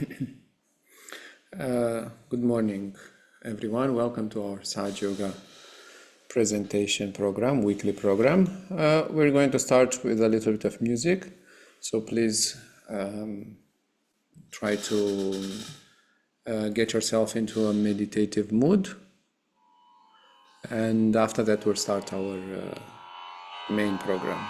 Good morning, everyone. Welcome to our Sahaja Yoga presentation program, weekly program. We're going to start with a little bit of music, so please try to get yourself into a meditative mood, and after that we'll start our main program.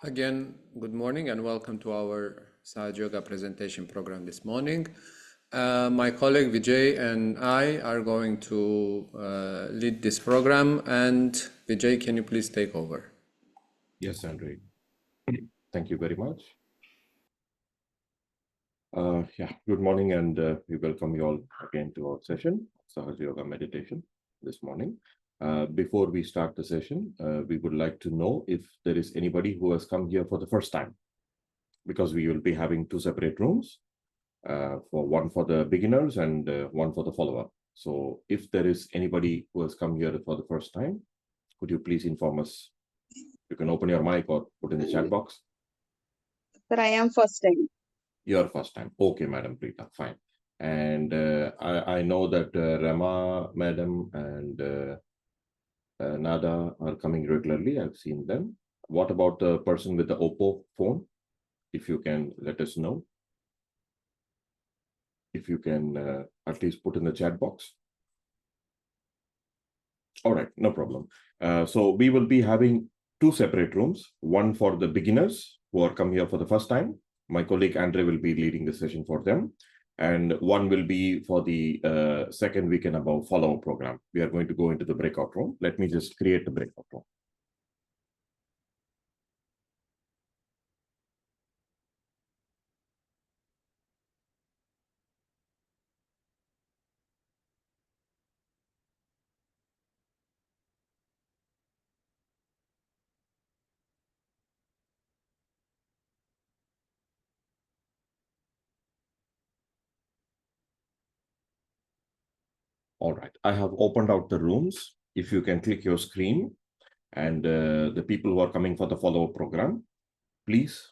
Again, good morning and welcome to our Sahaja Yoga presentation program this morning. My colleague Vijay and I are going to lead this program, and Vijay, can you please take over? Yes, Andre. Thank you very much. Good morning, and we welcome you all again to our session, Sahaja Yoga meditation this morning. Before we start the session, we would like to know if there is anybody who has come here for the first time, because we will be having two separate rooms, for one for the beginners and one for the follow-up. So if there is anybody who has come here for the first time, could you please inform us? You can open your mic or put in the chat box. Sir, I am first time. Your first time. Okay, Madam Preeta, fine. And I know that Rama, Madam, and Nada are coming regularly. I've seen them. What about the person with the Oppo phone? If you can let us know. If you can at least put in the chat box. All right, no problem. So we will be having two separate rooms, one for the beginners who are come here for the first time. My colleague Andre will be leading the session for them. And one will be for the second week and above follow-up program. We are going to go into the breakout room. Let me just create the breakout room. All right, I have opened out the rooms. If you can click your screen, and the people who are coming for the follow-up program, please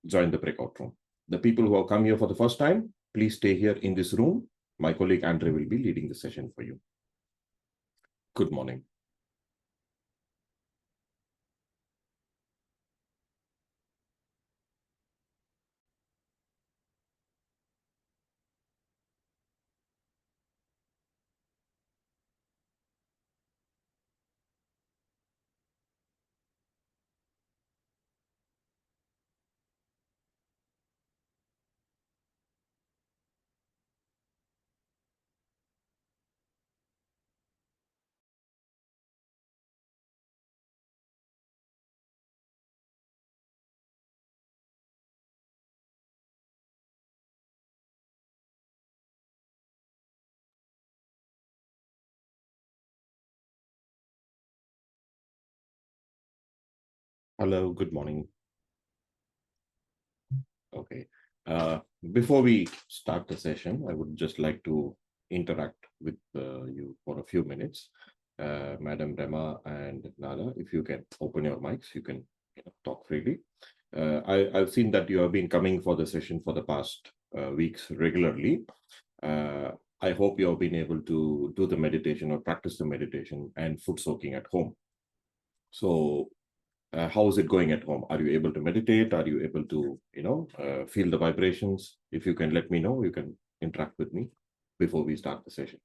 join the breakout room. The people who have come here for the first time, please stay here in this room. My colleague Andre will be leading the session for you. Good morning. Hello, good morning. Okay. Before we start the session, I would just like to interact with you for a few minutes. Madam Rema and Nada, if you can open your mics, you can talk freely. I've seen that you have been coming for the session for the past weeks regularly. I hope you have been able to do the meditation or practice the meditation and foot soaking at home. So how is it going at home? Are you able to meditate? Are you able to, feel the vibrations? If you can let me know, you can interact with me before we start the session.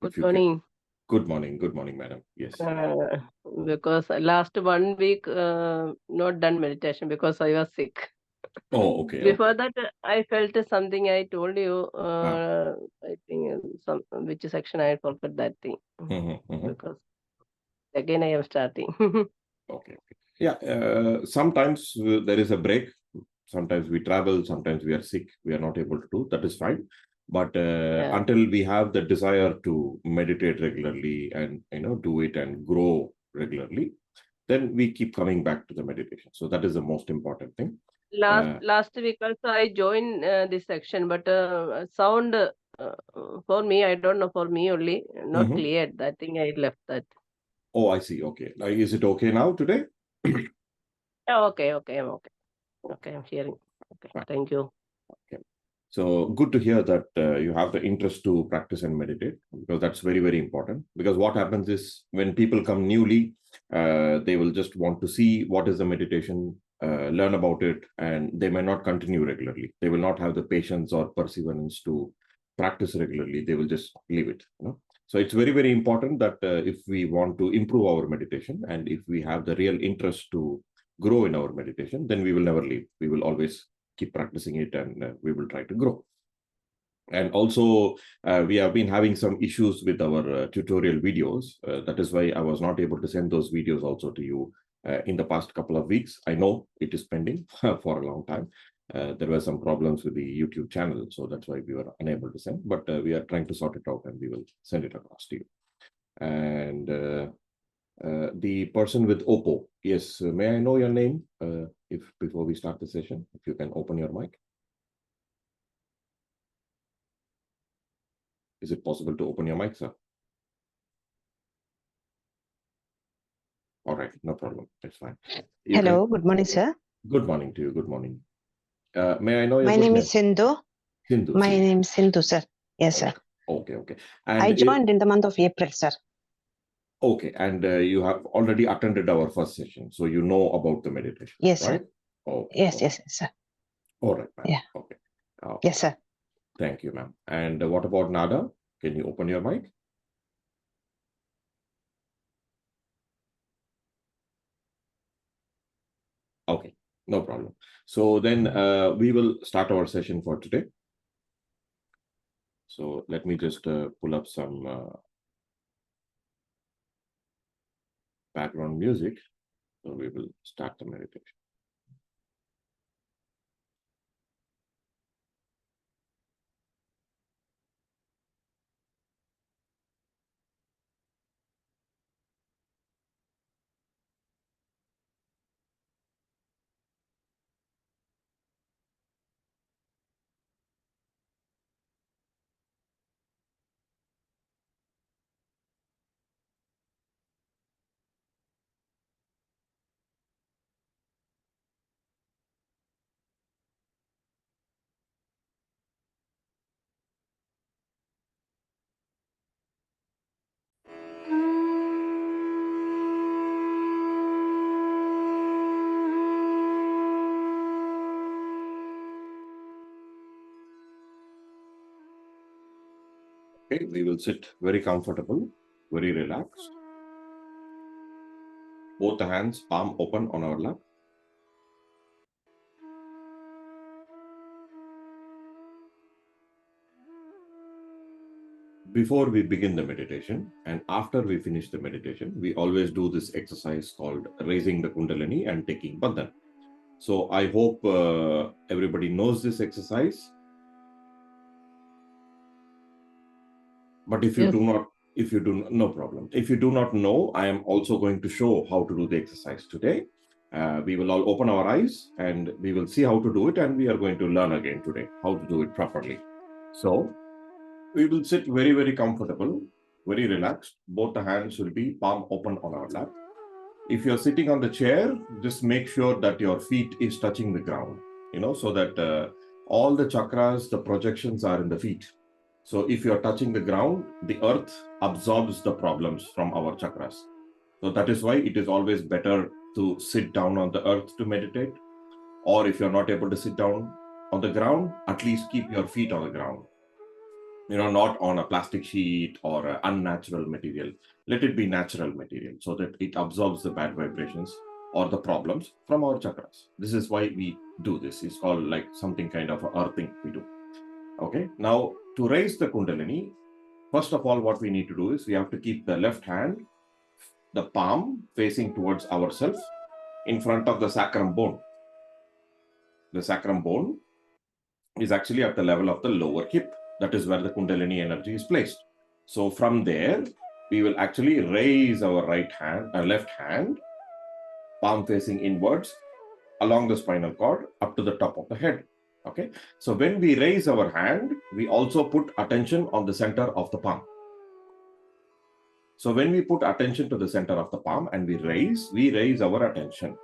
Good morning. Good morning. Good morning, madam. Yes. Because last 1 week not done meditation because I was sick. Oh, okay. Before that, I felt something. I told you. I think which section I forgot that thing. Because again I am starting. Okay. Yeah. Sometimes there is a break. Sometimes we travel. Sometimes we are sick. We are not able to do. That is fine. But until we have the desire to meditate regularly and do it and grow regularly, then we keep coming back to the meditation. So that is the most important thing. Last week also I joined this section, but sound for me, I don't know, for me only not clear. I think I left that. Oh, I see. Okay. Is it okay now today? Okay, I'm okay. Okay, I'm hearing. Okay, right. Thank you. Okay. So good to hear that you have the interest to practice and meditate, because that's very, very important. Because what happens is when people come newly, they will just want to see what is the meditation, learn about it, and they may not continue regularly. They will not have the patience or perseverance to practice regularly. They will just leave it. So it's very, very important that if we want to improve our meditation and if we have the real interest to grow in our meditation, then we will never leave. We will always keep practicing it and we will try to grow. And also, we have been having some issues with our tutorial videos. That is why I was not able to send those videos also to you in the past couple of weeks. I know it is pending for a long time. There were some problems with the YouTube channel, so that's why we were unable to send. But we are trying to sort it out and we will send it across to you. And the person with Oppo, yes, may I know your name if before we start the session, if you can open your mic? Is it possible to open your mic, sir? All right, no problem. That's fine. Hello, good morning, sir. Good morning to you. Good morning. May I know your My good name is Sindhu. Sindhu. My name is Sindhu, sir. Yes, sir. Okay, okay. And I joined in the month of April, sir. Okay, and you have already attended our first session, so you know about the meditation. Yes, right? sir. Okay. Yes, okay. yes, sir. All right, ma'am. Yeah. Okay. Yes, sir. Thank you, ma'am. And what about Nada? Can you open your mic? Okay, no problem. So then we will start our session for today. So let me just pull up some background music. So we will start the meditation. Okay, we will sit very comfortable, very relaxed. Both the hands, palm open on our lap. Before we begin the meditation and after we finish the meditation, we always do this exercise called raising the Kundalini and taking Bandhan. So I hope everybody knows this exercise. But if you Yes. do not, no problem. If you do not know, I am also going to show how to do the exercise today. We will all open our eyes and we will see how to do it, and we are going to learn again today how to do it properly. So we will sit very, very comfortable, very relaxed. Both the hands will be palm open on our lap. If you're sitting on the chair, just make sure that your feet is touching the ground, so that all the chakras, the projections are in the feet. So if you're touching the ground, the earth absorbs the problems from our chakras. So that is why it is always better to sit down on the earth to meditate. Or if you're not able to sit down on the ground, at least keep your feet on the ground. Not on a plastic sheet or an unnatural material. Let it be natural material so that it absorbs the bad vibrations or the problems from our chakras. This is why we do this. It's called like something kind of earthing we do. Okay, now to raise the Kundalini, first of all, what we need to do is we have to keep the left hand, the palm facing towards ourselves in front of the sacrum bone. The sacrum bone is actually at the level of the lower hip. That is where the Kundalini energy is placed. So from there, we will actually raise our left hand, palm facing inwards along the spinal cord up to the top of the head. Okay. So when we raise our hand, we also put attention on the center of the palm. So when we put attention to the center of the palm and we raise our attention.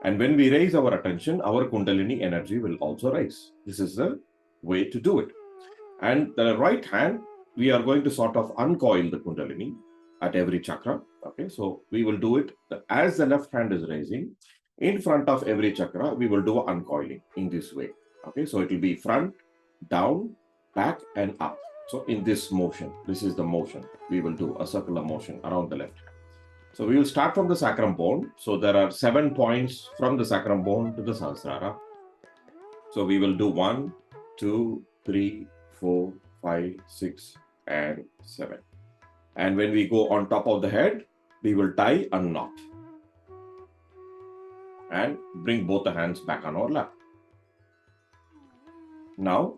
And when we raise our attention, our Kundalini energy will also rise. This is the way to do it. And the right hand, we are going to sort of uncoil the Kundalini at every chakra. Okay, so we will do it as the left hand is raising. In front of every chakra, we will do uncoiling in this way. Okay, so it will be front, down, back, and up. So in this motion, this is the motion. We will do a circular motion around the left hand. So we will start from the sacrum bone. So there are 7 points from the sacrum bone to the Sahasrara. So we will do 1, 2, 3, 4, 5, 6, and 7. And when we go on top of the head, we will tie a knot and bring both the hands back on our lap. Now,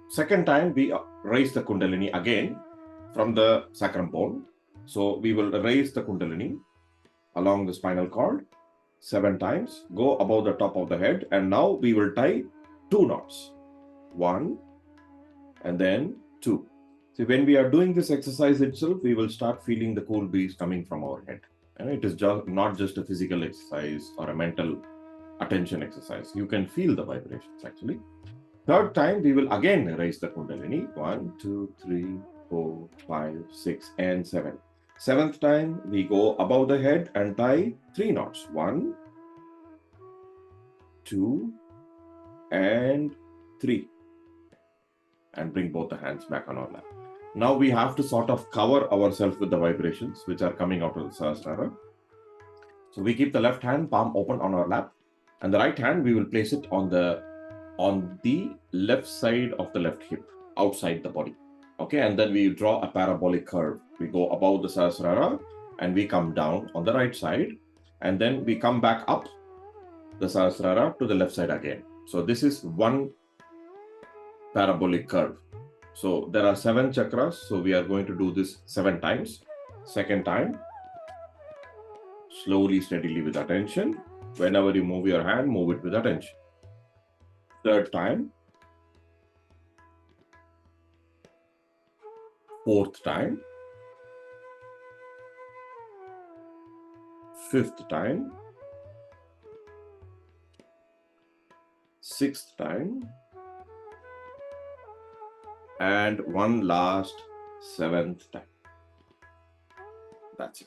second time we raise the Kundalini again from the sacrum bone. So we will raise the Kundalini along the spinal cord 7 times, go above the top of the head, and now we will tie 2 knots. 1 and then 2. So when we are doing this exercise itself, we will start feeling the cool breeze coming from our head. And it is not just a physical exercise or a mental attention exercise. You can feel the vibrations actually. Third time, we will again raise the Kundalini. 1, 2, 3, 4, 5, 6, and 7. 7th time, we go above the head and tie 3 knots. 1, 2, and 3. And bring both the hands back on our lap. Now we have to sort of cover ourselves with the vibrations which are coming out of the Sahasrara. So we keep the left hand palm open on our lap, and the right hand we will place it on the left side of the left hip, outside the body. Okay, and then we draw a parabolic curve. We go above the Sahasrara and we come down on the right side, and then we come back up the Sahasrara to the left side again. So this is one parabolic curve. So there are 7 chakras. So we are going to do this 7 times. Second time, slowly, steadily with attention. Whenever you move your hand, move it with attention. Third time. Fourth time. Fifth time. Sixth time. And one last 7th time. That's it.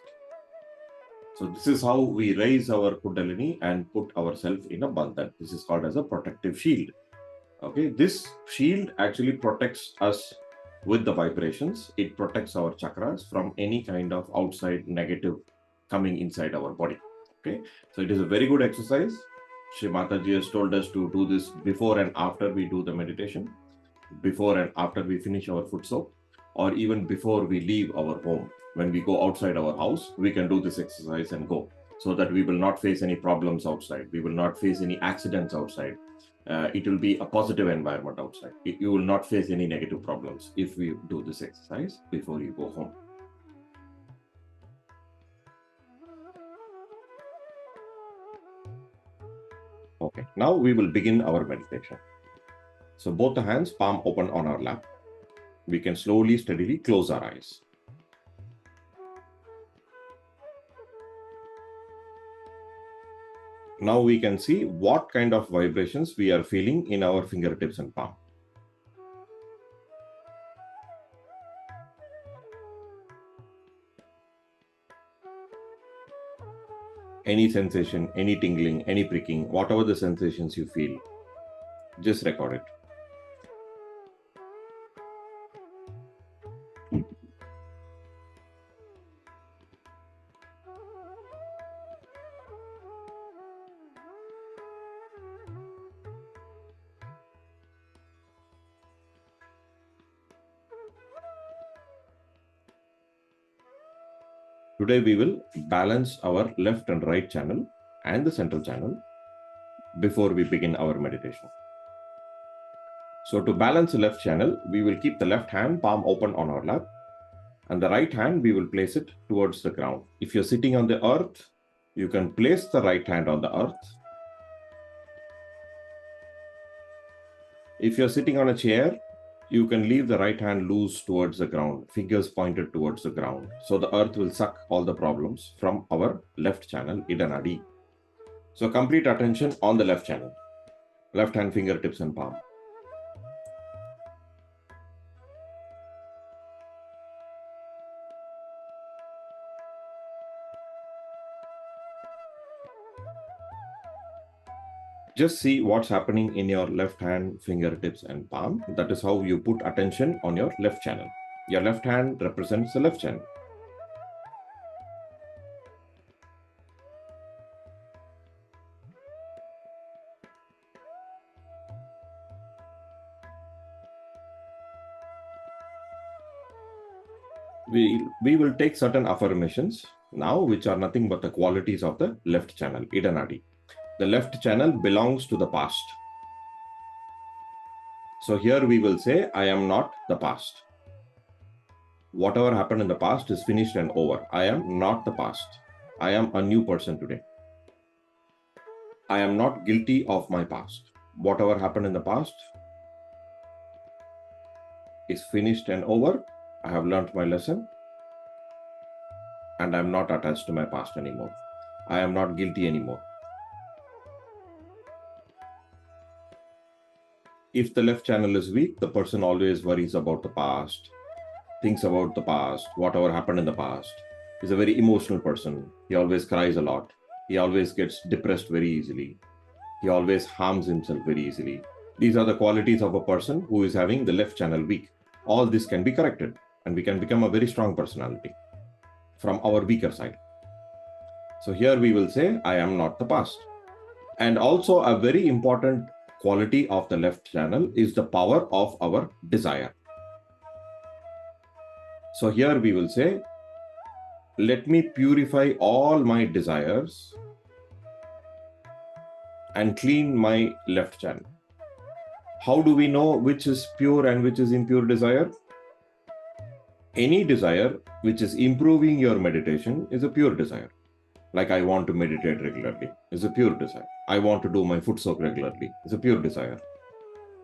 So this is how we raise our Kundalini and put ourselves in a bandhan. This is called as a protective shield. Okay, this shield actually protects us with the vibrations. It protects our chakras from any kind of outside negative coming inside our body. Okay, so it is a very good exercise. Shri Mataji has told us to do this before and after we do the meditation, before and after we finish our foot soak, or even before we leave our home. When we go outside our house, we can do this exercise and go, so that we will not face any problems outside. We will not face any accidents outside. It will be a positive environment outside. You will not face any negative problems if we do this exercise before you go home. Okay, now we will begin our meditation. So both the hands palm open on our lap. We can slowly, steadily close our eyes. Now we can see what kind of vibrations we are feeling in our fingertips and palm. Any sensation, any tingling, any pricking, whatever the sensations you feel, just record it. Today we will balance our left and right channel and the central channel before we begin our meditation. So to balance the left channel, we will keep the left hand palm open on our lap, and the right hand we will place it towards the ground. If you're sitting on the earth, you can place the right hand on the earth. If you're sitting on a chair, you can leave the right hand loose towards the ground, fingers pointed towards the ground. So the earth will suck all the problems from our left channel, Idanadi. So complete attention on the left channel, left hand fingertips and palm. Just see what's happening in your left hand, fingertips, and palm. That is how you put attention on your left channel. Your left hand represents the left channel. We will take certain affirmations now, which are nothing but the qualities of the left channel, Idanadi. The left channel belongs to the past. So here we will say, I am not the past. Whatever happened in the past is finished and over. I am not the past. I am a new person today. I am not guilty of my past. Whatever happened in the past is finished and over. I have learned my lesson and I am not attached to my past anymore. I am not guilty anymore. If the left channel is weak, the person always worries about the past, thinks about the past, whatever happened in the past. He's a very emotional person. He always cries a lot. He always gets depressed very easily. He always harms himself very easily. These are the qualities of a person who is having the left channel weak. All this can be corrected and we can become a very strong personality from our weaker side. So here we will say, I am not the past. And also a very important quality of the left channel is the power of our desire. So here we will say, let me purify all my desires and clean my left channel. How do we know which is pure and which is impure desire? Any desire which is improving your meditation is a pure desire. Like I want to meditate regularly is a pure desire. I want to do my foot soak regularly is a pure desire.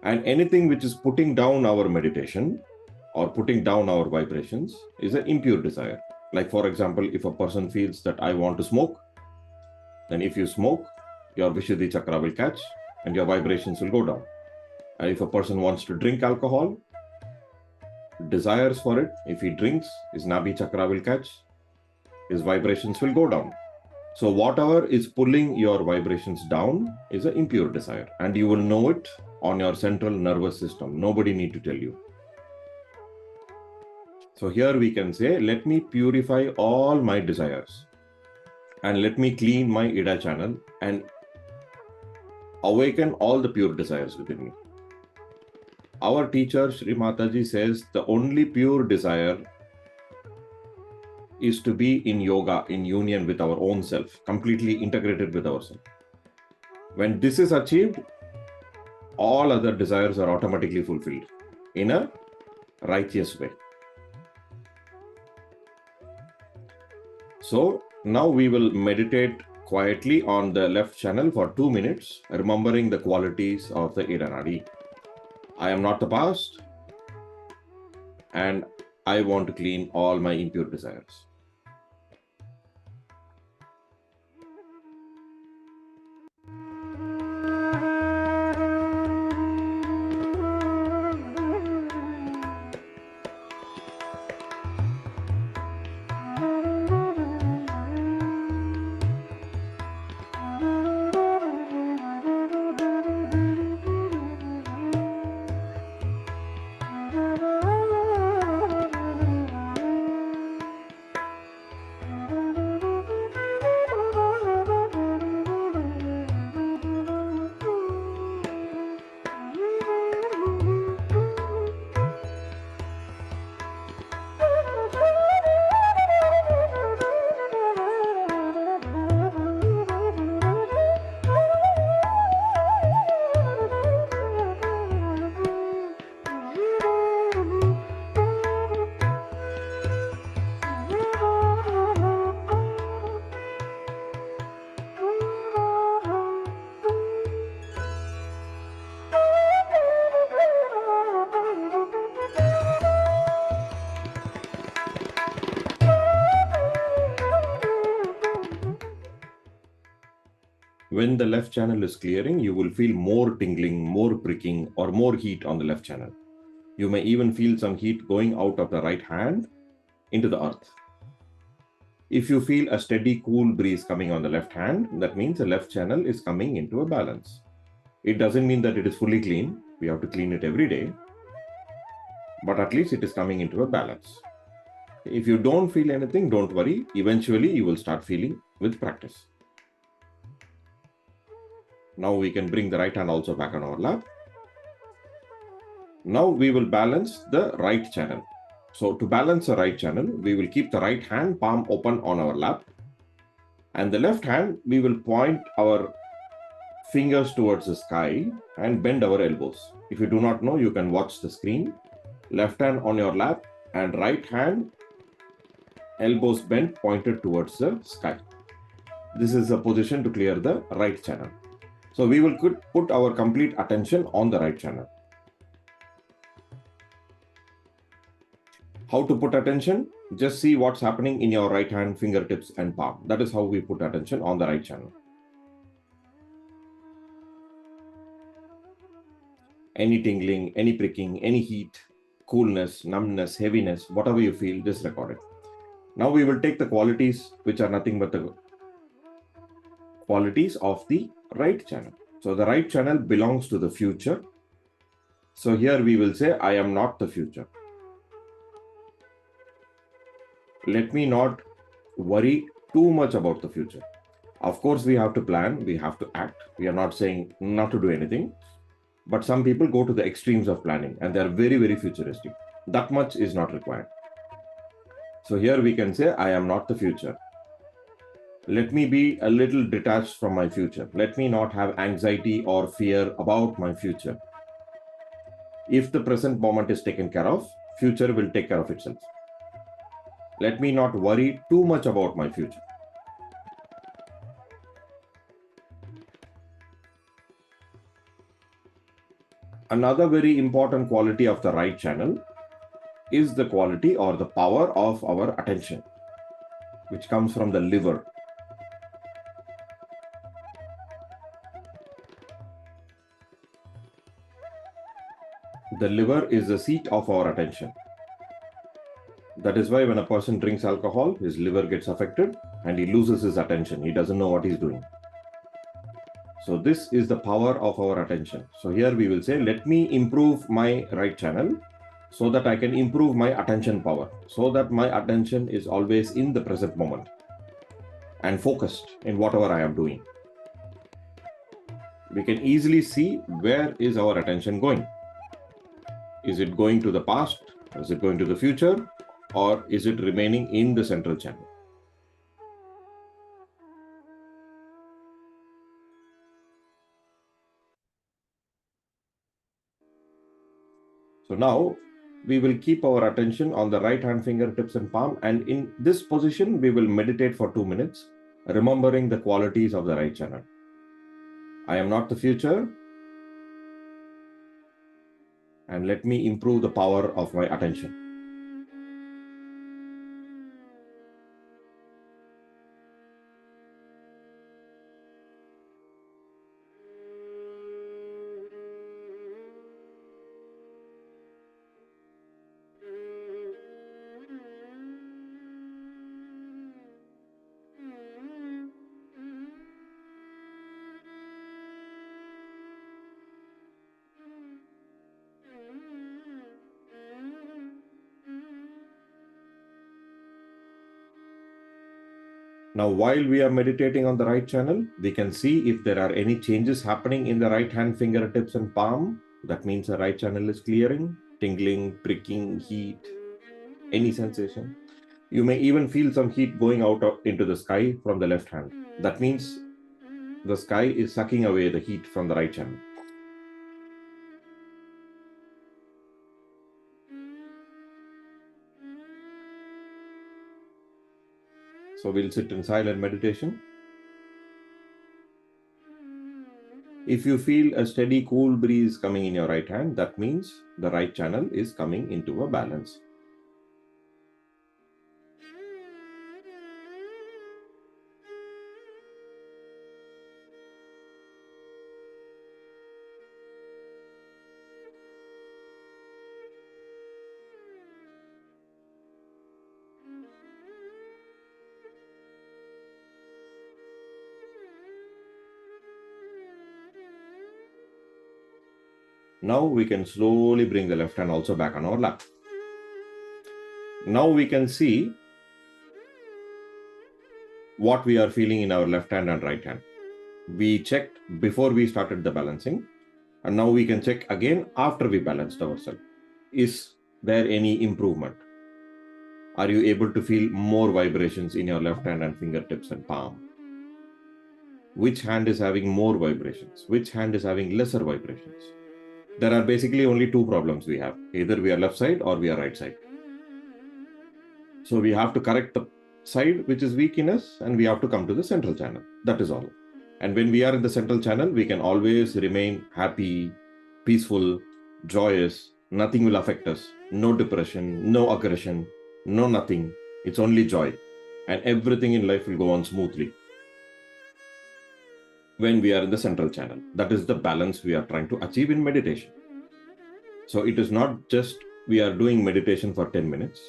And anything which is putting down our meditation or putting down our vibrations is an impure desire. Like for example, if a person feels that I want to smoke, then if you smoke, your Vishuddhi chakra will catch and your vibrations will go down. And if a person wants to drink alcohol, desires for it, if he drinks, his Nabhi chakra will catch, his vibrations will go down. So whatever is pulling your vibrations down is an impure desire, and you will know it on your central nervous system. Nobody need to tell you. So here we can say, let me purify all my desires and let me clean my Ida channel and awaken all the pure desires within me. Our teacher Sri Mataji says the only pure desire is to be in yoga, in union with our own self, completely integrated with ourselves. When this is achieved, all other desires are automatically fulfilled in a righteous way. So now we will meditate quietly on the left channel for 2 minutes, remembering the qualities of the Idanadi. I am not the past, and I want to clean all my impure desires. When the left channel is clearing, you will feel more tingling, more pricking, or more heat on the left channel. You may even feel some heat going out of the right hand into the earth. If you feel a steady, cool breeze coming on the left hand, that means the left channel is coming into a balance. It doesn't mean that it is fully clean. We have to clean it every day, but at least it is coming into a balance. If you don't feel anything, don't worry. Eventually, you will start feeling with practice. Now we can bring the right hand also back on our lap. Now we will balance the right channel. So to balance the right channel, we will keep the right hand palm open on our lap. And the left hand, we will point our fingers towards the sky and bend our elbows. If you do not know, you can watch the screen. Left hand on your lap and right hand, elbows bent, pointed towards the sky. This is a position to clear the right channel. So we will put our complete attention on the right channel. How to put attention? Just see what's happening in your right hand, fingertips and palm. That is how we put attention on the right channel. Any tingling, any pricking, any heat, coolness, numbness, heaviness, whatever you feel, just record it. Now we will take the qualities which are nothing but the qualities of the right channel. So the right channel belongs to the future. So here we will say, I am not the future. Let me not worry too much about the future. Of course, we have to plan, we have to act. We are not saying not to do anything. But some people go to the extremes of planning and they are very, very futuristic. That much is not required. So here we can say, I am not the future. Let me be a little detached from my future. Let me not have anxiety or fear about my future. If the present moment is taken care of, future will take care of itself. Let me not worry too much about my future. Another very important quality of the right channel is the quality or the power of our attention, which comes from the liver. The liver is the seat of our attention. That is why when a person drinks alcohol, his liver gets affected and he loses his attention. He doesn't know what he's doing. So this is the power of our attention. So here we will say, let me improve my right channel so that I can improve my attention power, so that my attention is always in the present moment and focused in whatever I am doing. We can easily see where is our attention going. Is it going to the past? Is it going to the future? Or is it remaining in the central channel? So now we will keep our attention on the right hand fingertips and palm, and in this position we will meditate for 2 minutes, remembering the qualities of the right channel. I am not the future, and let me improve the power of my attention. Now, while we are meditating on the right channel, we can see if there are any changes happening in the right hand fingertips and palm. That means the right channel is clearing, tingling, pricking, heat, any sensation. You may even feel some heat going out into the sky from the left hand. That means the sky is sucking away the heat from the right channel. So we'll sit in silent meditation. If you feel a steady, cool breeze coming in your right hand, that means the right channel is coming into a balance. Now we can slowly bring the left hand also back on our lap. Now we can see what we are feeling in our left hand and right hand. We checked before we started the balancing, and now we can check again after we balanced ourselves. Is there any improvement? Are you able to feel more vibrations in your left hand and fingertips and palm? Which hand is having more vibrations? Which hand is having lesser vibrations? There are basically only two problems we have. Either we are left side or we are right side. So we have to correct the side which is weak in us, and we have to come to the central channel. That is all. And when we are in the central channel, we can always remain happy, peaceful, joyous. Nothing will affect us. No depression, no aggression, no nothing. It's only joy. And everything in life will go on smoothly when we are in the central channel. That is the balance we are trying to achieve in meditation. So it is not just we are doing meditation for 10 minutes.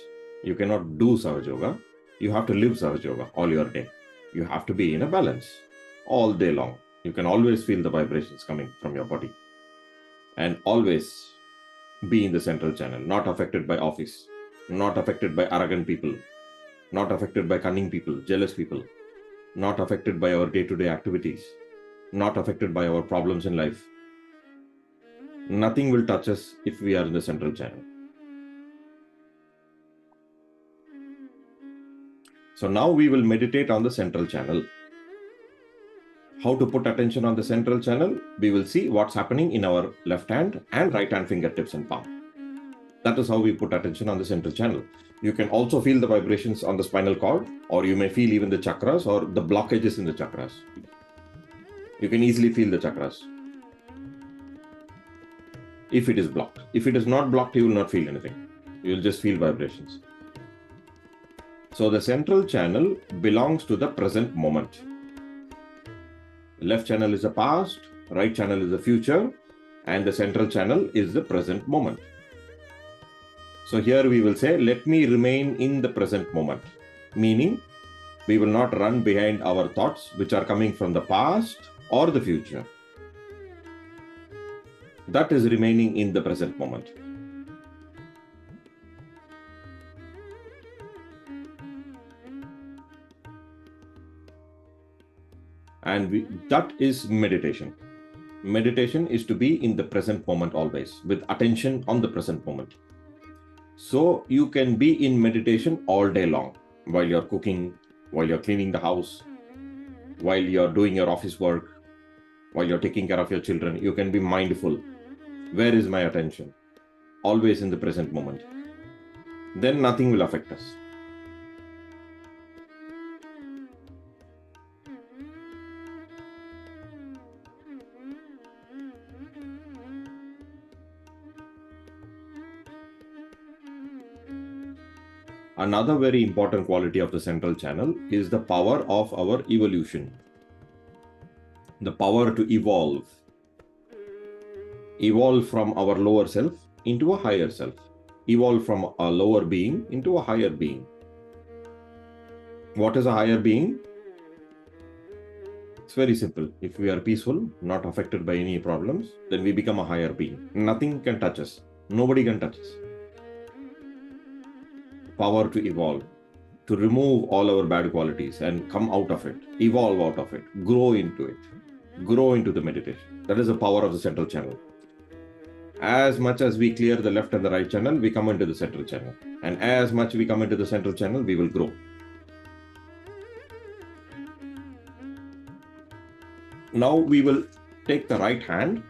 You cannot do Sahaja Yoga. You have to live Sahaja Yoga all your day. You have to be in a balance all day long. You can always feel the vibrations coming from your body. And always be in the central channel, not affected by office, not affected by arrogant people, not affected by cunning people, jealous people, not affected by our day-to-day activities, not affected by our problems in life. Nothing will touch us if we are in the central channel. So now we will meditate on the central channel. How to put attention on the central channel? We will see what's happening in our left hand and right hand fingertips and palm. That is how we put attention on the central channel. You can also feel the vibrations on the spinal cord, or you may feel even the chakras or the blockages in the chakras. You can easily feel the chakras if it is blocked. If it is not blocked, you will not feel anything. You will just feel vibrations. So the central channel belongs to the present moment. Left channel is the past, right channel is the future, and the central channel is the present moment. So here we will say, let me remain in the present moment. Meaning, we will not run behind our thoughts which are coming from the past or the future. That is remaining in the present moment. And that is meditation. Meditation is to be in the present moment always, with attention on the present moment. So you can be in meditation all day long, while you're cooking, while you're cleaning the house, while you're doing your office work, while you're taking care of your children. You can be mindful. Where is my attention? Always in the present moment. Then nothing will affect us. Another very important quality of the central channel is the power of our evolution. The power to evolve. Evolve from our lower self into a higher self. Evolve from a lower being into a higher being. What is a higher being? It's very simple. If we are peaceful, not affected by any problems, then we become a higher being. Nothing can touch us. Nobody can touch us. Power to evolve, to remove all our bad qualities and come out of it, evolve out of it, grow into it, grow into the meditation. That is the power of the central channel. As much as we clear the left and the right channel, we come into the central channel. And as much we come into the central channel, we will grow. Now we will take the right hand,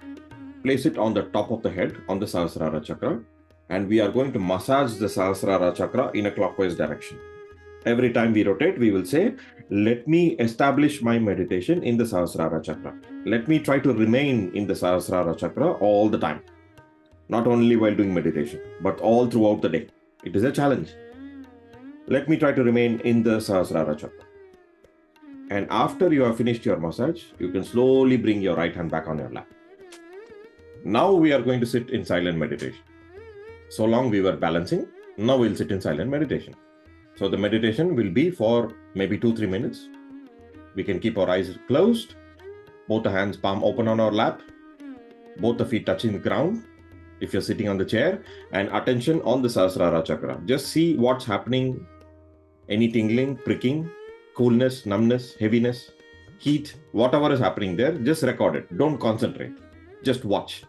place it on the top of the head on the Sahasrara chakra, and we are going to massage the Sahasrara chakra in a clockwise direction. Every time we rotate, we will say, let me establish my meditation in the Sahasrara chakra. Let me try to remain in the Sahasrara chakra all the time. Not only while doing meditation, but all throughout the day. It is a challenge. Let me try to remain in the Sahasrara chakra. And after you have finished your massage, you can slowly bring your right hand back on your lap. Now we are going to sit in silent meditation. So long we were balancing, now we'll sit in silent meditation. So the meditation will be for maybe 2-3 minutes. We can keep our eyes closed, both the hands palm open on our lap, both the feet touching the ground, if you're sitting on the chair, and attention on the Sahasrara chakra. Just see what's happening. Any tingling, pricking, coolness, numbness, heaviness, heat, whatever is happening there, just record it. Don't concentrate. Just watch.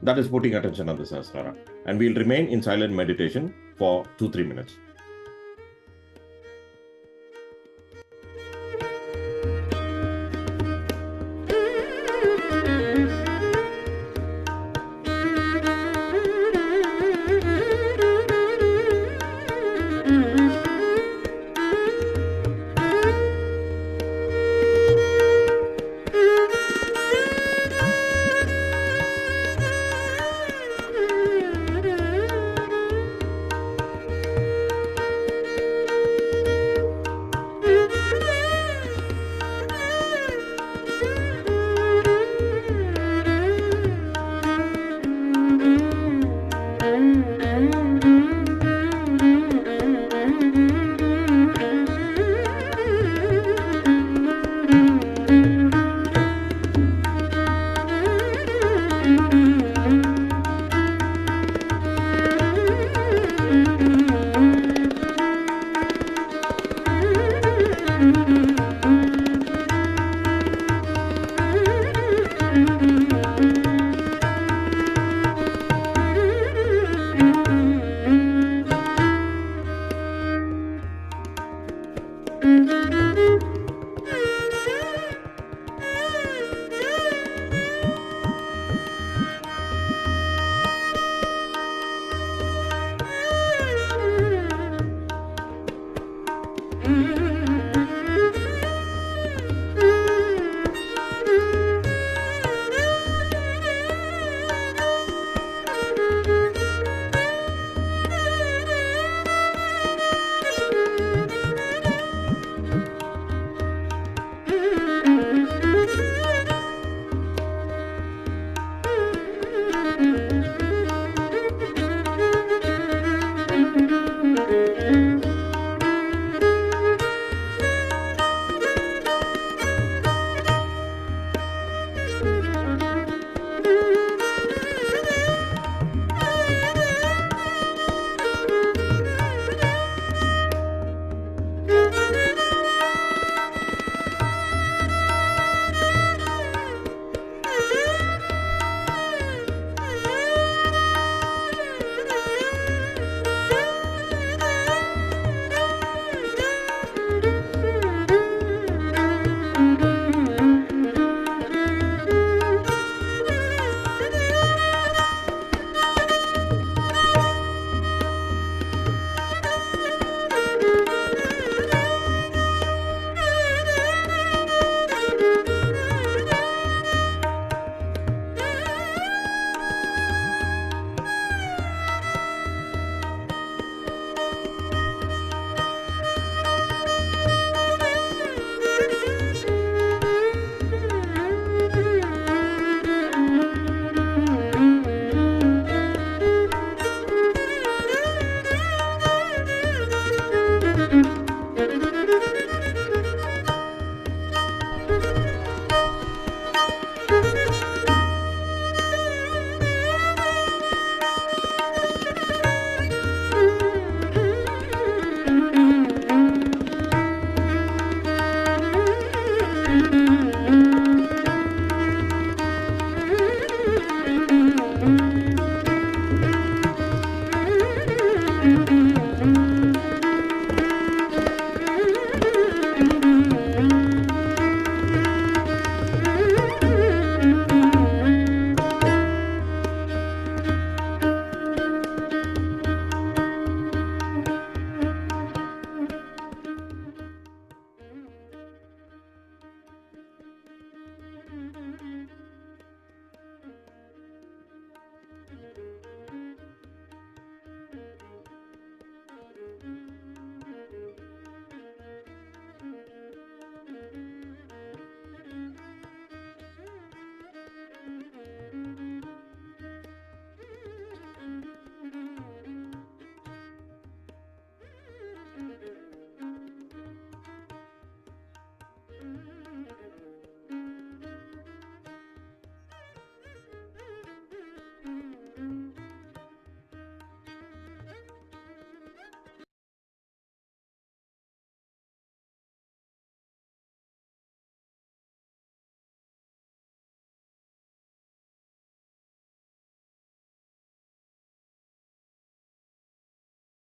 That is putting attention on the Sahasrara. And we'll remain in silent meditation for 2-3 minutes.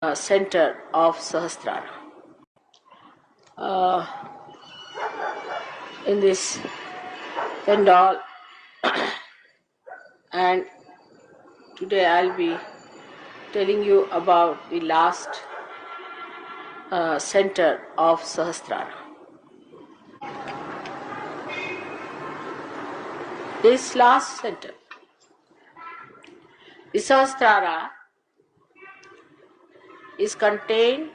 center of Sahasrara. In this pandal, and today I'll be telling you about the last center of Sahasrara. This last center, the Sahasrara, is contained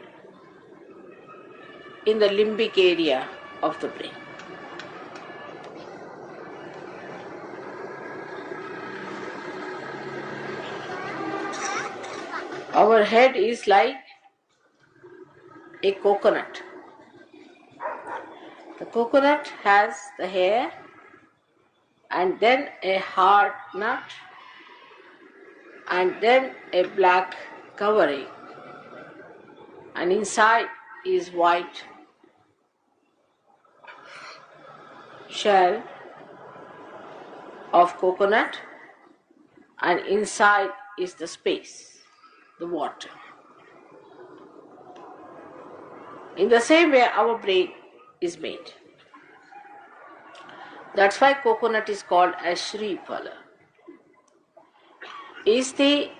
in the limbic area of the brain. Our head is like a coconut. The coconut has the hair and then a hard nut and then a black covering, and inside is white shell of coconut, and inside is the space, the water. In the same way our brain is made. That's why coconut is called as Shri Phala. Is the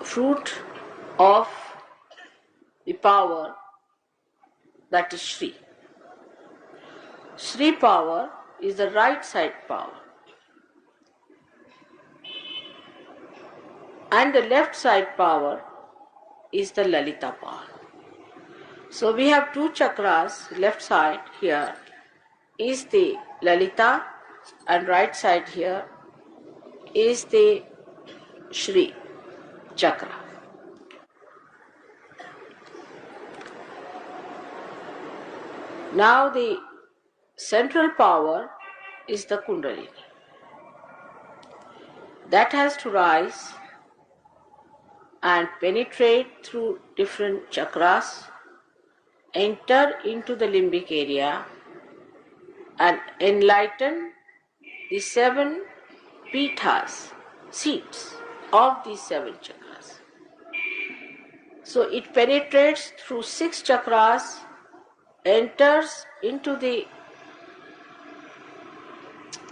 fruit of the power that is Shri. Shri power is the right side power, and the left side power is the Lalita power. So we have two chakras. Left side here is the Lalita and right side here is the Shri chakra. Now the central power is the Kundalini. That has to rise and penetrate through different chakras, enter into the limbic area and enlighten the 7 pithas, seats of these 7 chakras. So it penetrates through 6 chakras, enters into the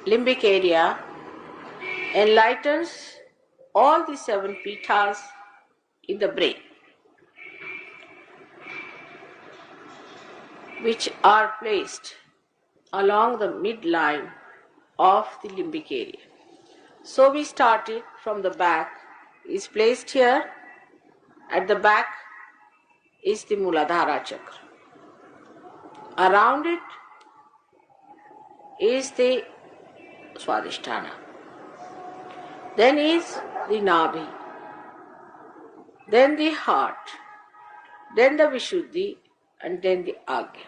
limbic area, enlightens all the 7 pithas in the brain, which are placed along the midline of the limbic area. So we started from the back, is placed here. At the back is the Muladhara chakra. Around it is the Swadhisthana. Then is the Nabhi. Then the heart. Then the Vishuddhi, and then the Agya.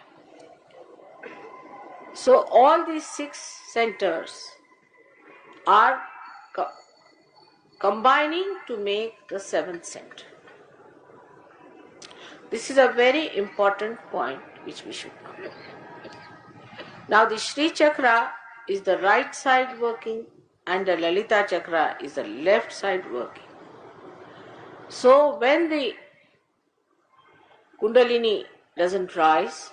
So all these 6 centers are combining to make the 7th center. This is a very important point which we should know. Now the Shri chakra is the right side working and the Lalita chakra is the left side working. So when the Kundalini doesn't rise,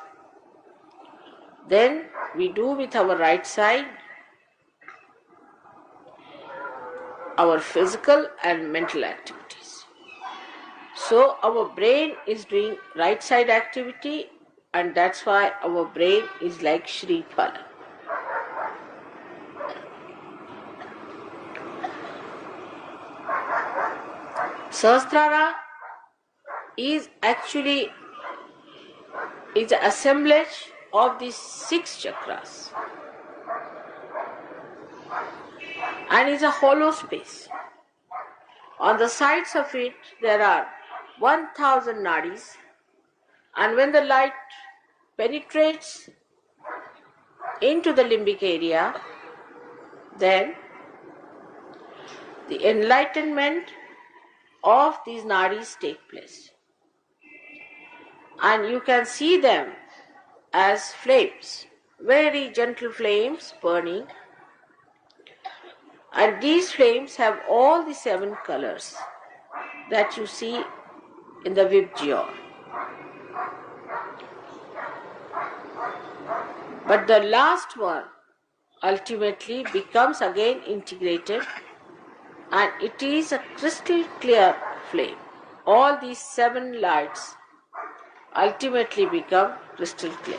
then we do with our right side our physical and mental activities. So our brain is doing right side activity, and that's why our brain is like Shri Phala. Sahasrara is actually an assemblage of these 6 chakras and is a hollow space. On the sides of it there are 1000 nadis, and when the light penetrates into the limbic area, then the enlightenment of these nadis take place. And you can see them as flames, very gentle flames burning. And these flames have all the 7 colors that you see in the Vibgyor. But the last one ultimately becomes again integrated, and it is a crystal clear flame. All these 7 lights ultimately become crystal clear.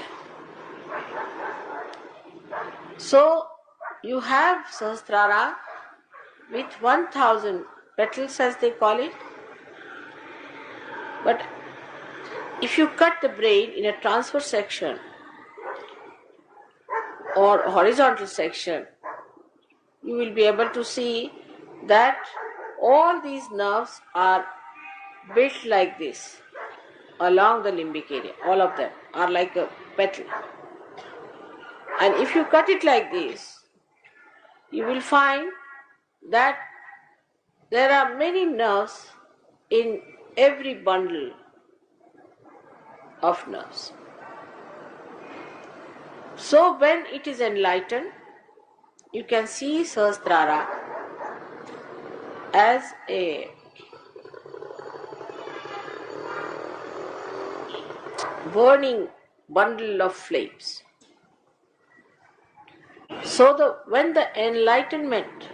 So you have Sahasrara with 1000 petals, as they call it. But if you cut the brain in a transverse section or horizontal section, you will be able to see that all these nerves are built like this along the limbic area. All of them are like a petal. And if you cut it like this, you will find that there are many nerves in every bundle of nerves. So when it is enlightened, you can see Sahasrara as a burning bundle of flames. So when the enlightenment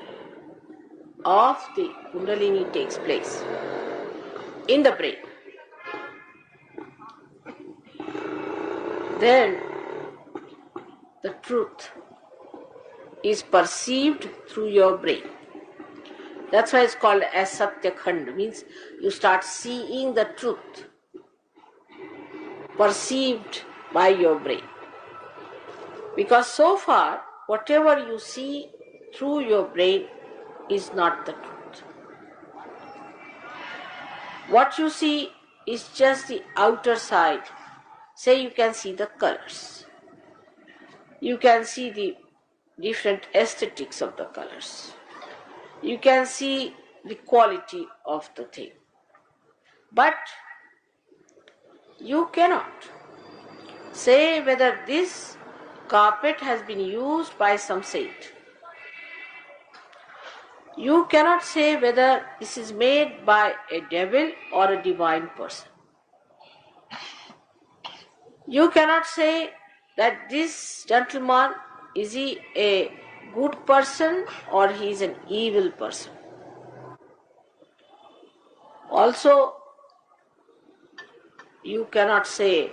of the Kundalini takes place in the brain, then the truth is perceived through your brain. That's why it's called as Satya Khand, means you start seeing the truth perceived by your brain. Because so far, whatever you see through your brain is not the truth. What you see is just the outer side. Say you can see the colors. You can see the different aesthetics of the colors. You can see the quality of the thing. But you cannot say whether this carpet has been used by some saint. You cannot say whether this is made by a devil or a divine person. You cannot say that this gentleman, is he a good person or he is an evil person. Also, you cannot say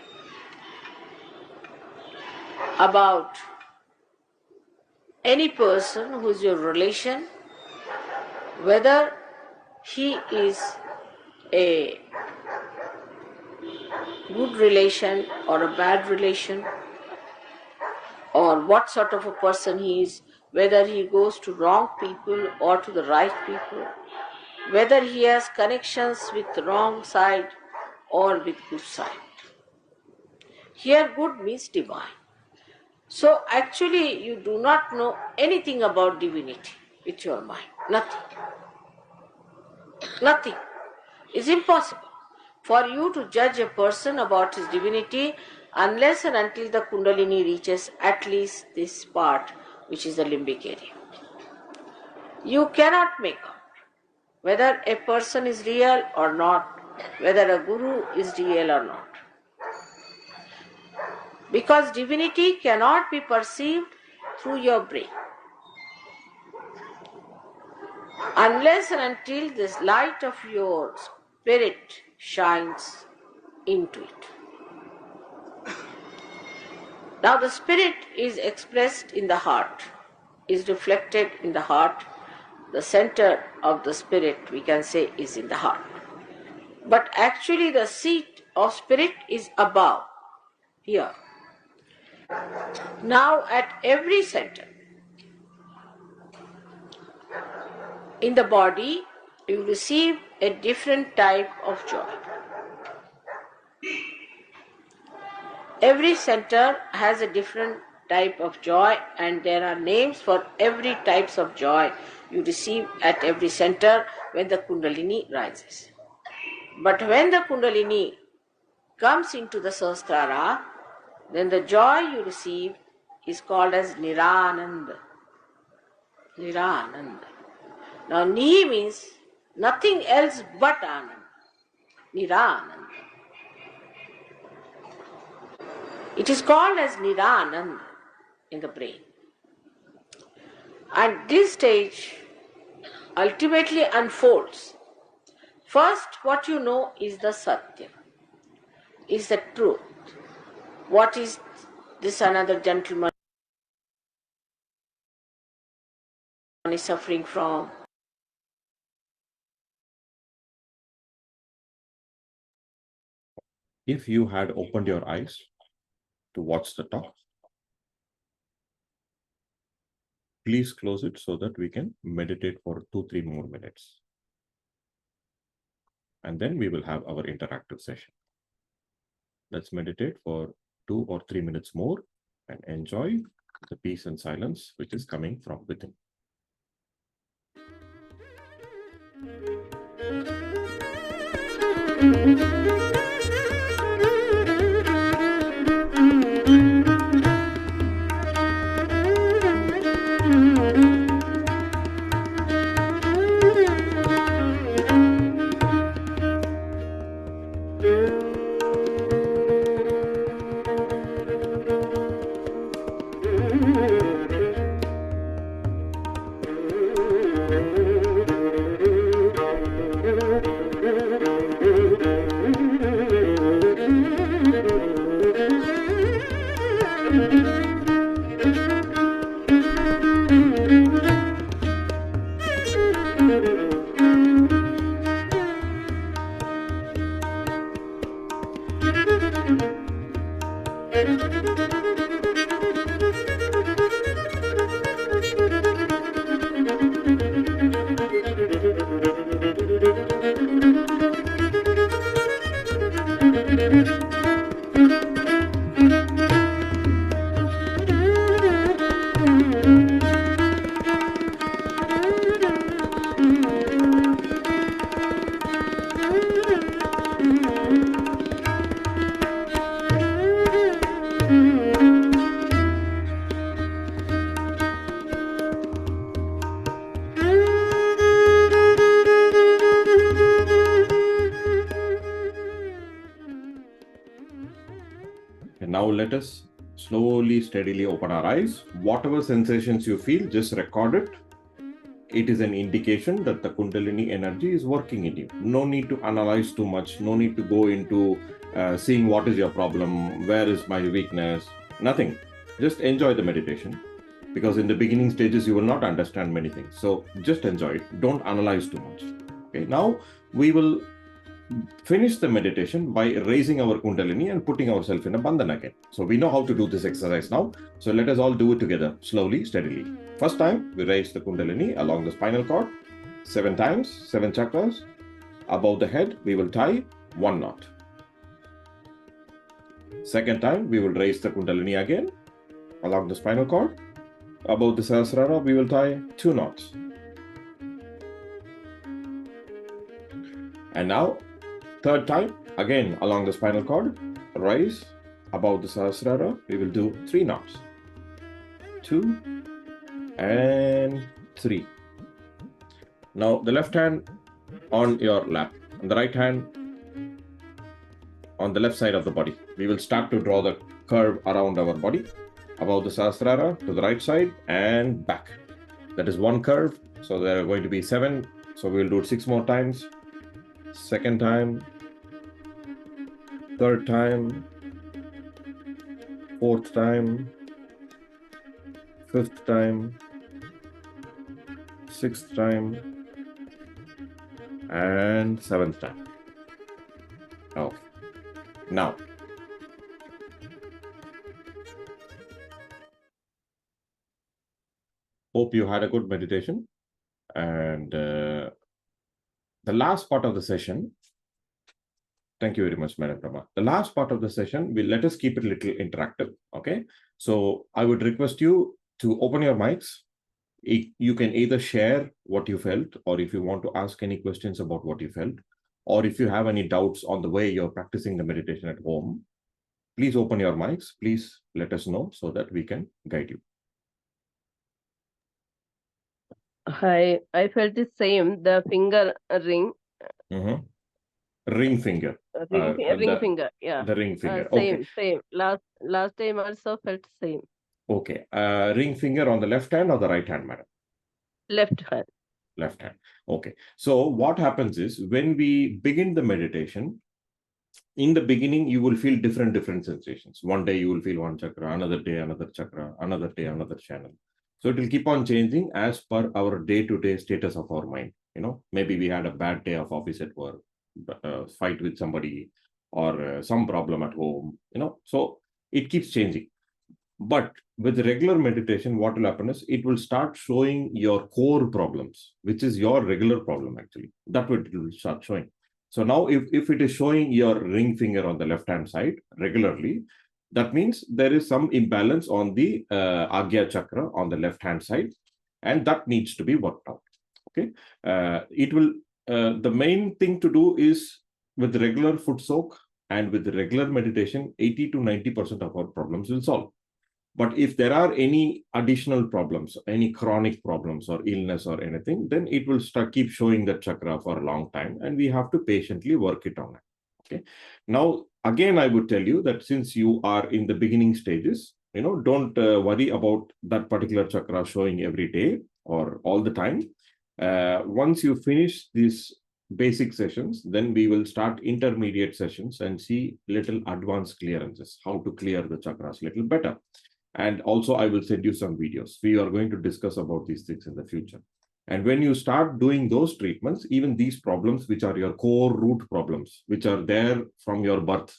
about any person who is your relation whether he is a good relation or a bad relation, or what sort of a person he is, whether he goes to wrong people or to the right people, whether he has connections with the wrong side or with good side. Here good means divine. So actually you do not know anything about divinity with your mind. Nothing. Nothing. It's impossible for you to judge a person about his divinity unless and until the Kundalini reaches at least this part, which is the limbic area. You cannot make out whether a person is real or not, whether a guru is real or not. Because divinity cannot be perceived through your brain unless and until this light of your spirit shines into it. Now the spirit is expressed in the heart, is reflected in the heart. The center of the spirit, we can say, is in the heart. But actually the seat of spirit is above, here. Now at every center in the body, you receive a different type of joy. Every center has a different type of joy, and there are names for every types of joy you receive at every center when the Kundalini rises. But when the Kundalini comes into the Sahasrara, then the joy you receive is called as Nirananda. Nirananda. Now Ni means Nothing else but Ananda, Nirananda. It is called as Nirananda in the brain. And this stage ultimately unfolds. First, what you know is the Satya, is the truth. What is this another gentleman is suffering from? If you had opened your eyes to watch the talk, please close it so that we can meditate for 2-3 more minutes. And then we will have our interactive session. Let's meditate for 2 or 3 minutes more and enjoy the peace and silence which is coming from within. Now let us slowly, steadily open our eyes. Whatever sensations you feel, just record it. It is an indication that the Kundalini energy is working in you. No need to analyze too much. No need to go into seeing what is your problem, where is my weakness, nothing. Just enjoy the meditation. Because in the beginning stages, you will not understand many things. So just enjoy it. Don't analyze too much. Okay. Now we will finish the meditation by raising our Kundalini and putting ourselves in a bandhan again. So we know how to do this exercise now. So let us all do it together, slowly, steadily. First time, we raise the Kundalini along the spinal cord, 7 times, 7 chakras. Above the head, we will tie 1 knot. Second time, we will raise the Kundalini again along the spinal cord. Above the Sahasrara, we will tie 2 knots. And now, third time, again along the spinal cord, rise above the Sahasrara, we will do 3 knots. 2 and 3. Now the left hand on your lap, and the right hand on the left side of the body. We will start to draw the curve around our body, above the Sahasrara to the right side and back. That is 1 curve. So there are going to be 7. So we will do it 6 more times. Second time, third time, fourth time, fifth time, sixth time, and 7th time. Okay. Now, hope you had a good meditation. And the last part of the session, thank you very much, Madam Rama. The last part of the session, let us keep it a little interactive. Okay. So I would request you to open your mics. You can either share what you felt, or if you want to ask any questions about what you felt, or if you have any doubts on the way you're practicing the meditation at home, please open your mics. Please let us know so that we can guide you. I felt the same. The finger ring, Ring finger. ring finger. Yeah. The ring finger. Okay. Same. Last time also felt same. Okay. Ring finger on the left hand or the right hand, madam? Left hand. Left hand. Okay. So what happens is when we begin the meditation, in the beginning, you will feel different sensations. One day you will feel one chakra, another day another chakra, another day another channel. So it will keep on changing as per our day-to-day status of our mind. Maybe we had a bad day of office at work, fight with somebody, or some problem at home. So it keeps changing. But with regular meditation, what will happen is it will start showing your core problems, which is your regular problem actually. That will it will start showing. So now if it is showing your ring finger on the left-hand side regularly, that means there is some imbalance on the Agya chakra on the left-hand side, and that needs to be worked out. Okay. The main thing to do is with regular foot soak and with regular meditation, 80 to 90% of our problems will solve. But if there are any additional problems, any chronic problems or illness or anything, then it will keep showing that chakra for a long time, and we have to patiently work it on it. Okay. Now, again, I would tell you that since you are in the beginning stages, don't worry about that particular chakra showing every day or all the time. Once you finish these basic sessions, then we will start intermediate sessions and see little advanced clearances, how to clear the chakras a little better. And also, I will send you some videos. We are going to discuss about these things in the future. And when you start doing those treatments, even these problems, which are your core root problems, which are there from your birth,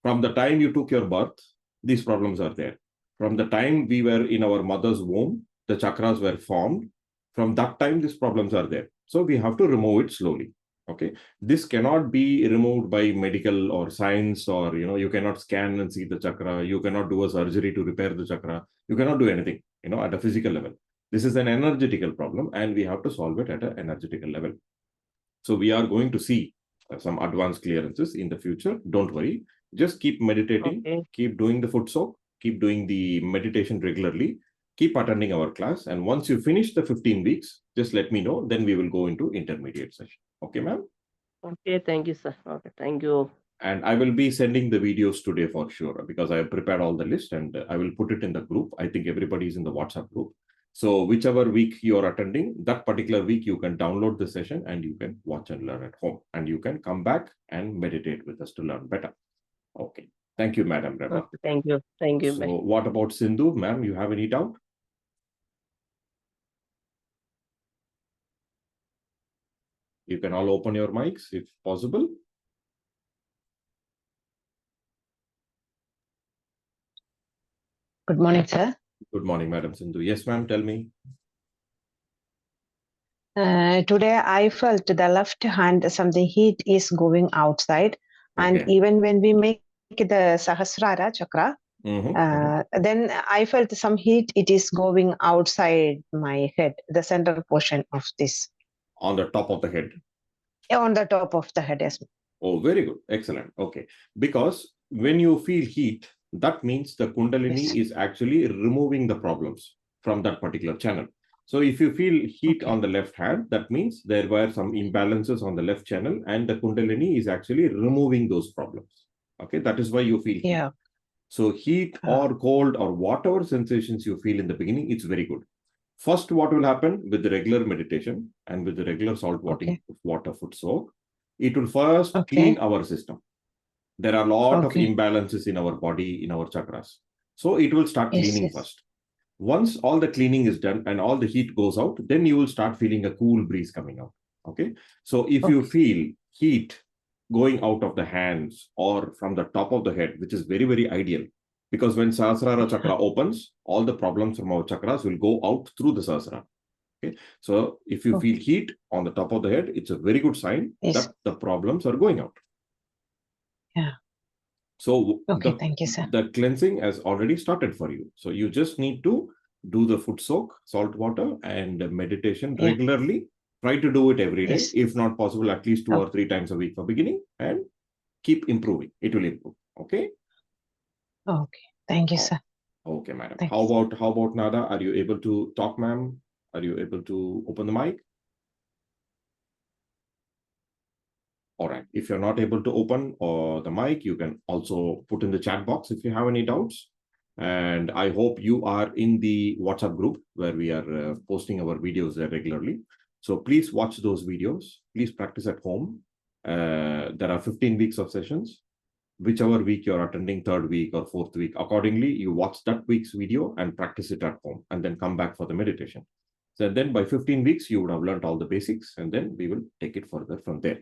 from the time you took your birth, these problems are there. From the time we were in our mother's womb, the chakras were formed. From that time, these problems are there. So we have to remove it slowly. Okay, this cannot be removed by medical or science, or you cannot scan and see the chakra. You cannot do a surgery to repair the chakra. You cannot do anything, at a physical level. This is an energetical problem, and we have to solve it at an energetical level. So we are going to see some advanced clearances in the future. Don't worry. Just keep meditating, keep doing the foot soak, keep doing the meditation regularly, keep attending our class. And once you finish the 15 weeks, just let me know. Then we will go into intermediate session. Okay, ma'am? Okay, thank you, sir. Okay, thank you. And I will be sending the videos today for sure, because I have prepared all the list and I will put it in the group. I think everybody is in the WhatsApp group. So whichever week you are attending, that particular week, you can download the session and you can watch and learn at home. And you can come back and meditate with us to learn better. Okay. Thank you, Madam Rema. Okay, thank you. Thank you. So Bye. what about Sindhu? Ma'am, you have any doubt? You can all open your mics if possible. Good morning, sir. Good morning, Madam Sindhu. Yes, ma'am, tell me. Today I felt the left hand, something heat is going outside. And even when we make the Sahasrara chakra, then I felt some heat, it is going outside my head, the central portion of this. On the top of the head? On the top of the head, yes. Oh, very good. Excellent. Okay. Because when you feel heat, that means the Kundalini is actually removing the problems from that particular channel. So if you feel heat on the left hand, that means there were some imbalances on the left channel, and the Kundalini is actually removing those problems. Okay. That is why you feel heat. Yeah. So heat or cold or whatever sensations you feel in the beginning, it's very good. First, what will happen with the regular meditation and with the regular salt water foot soak, it will first clean our system. There are a lot of imbalances in our body, in our chakras. So it will start cleaning first. Once all the cleaning is done and all the heat goes out, then you will start feeling a cool breeze coming out. Okay. So if you feel heat going out of the hands or from the top of the head, which is very, very ideal, because when Sahasrara chakra opens, all the problems from our chakras will go out through the Sahasrara. Okay. So if you feel heat on the top of the head, it's a very good sign that the problems are going out. Yeah. So thank you, sir. The cleansing has already started for you. So you just need to do the foot soak, salt water, and meditation regularly. Try to do it every day. If not possible, at least 2 or 3 times a week for beginning, and keep improving. It will improve. Okay. Okay. Thank you, sir. Okay, madam. How about Nada? Are you able to talk, ma'am? Are you able to open the mic? All right. If you're not able to open the mic, you can also put in the chat box if you have any doubts. And I hope you are in the WhatsApp group where we are posting our videos there regularly. So please watch those videos. Please practice at home. There are 15 weeks of sessions. Whichever week you're attending, third week or fourth week, accordingly, you watch that week's video and practice it at home and then come back for the meditation. So then by 15 weeks, you would have learned all the basics and then we will take it further from there.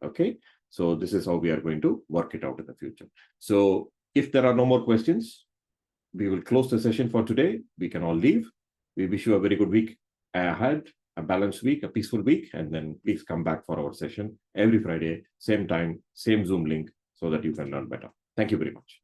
Okay, so this is how we are going to work it out in the future. So if there are no more questions, we will close the session for today. We can all leave. We wish you a very good week ahead, a balanced week, a peaceful week, and then please come back for our session every Friday, same time, same Zoom link, so that you can learn better. Thank you very much.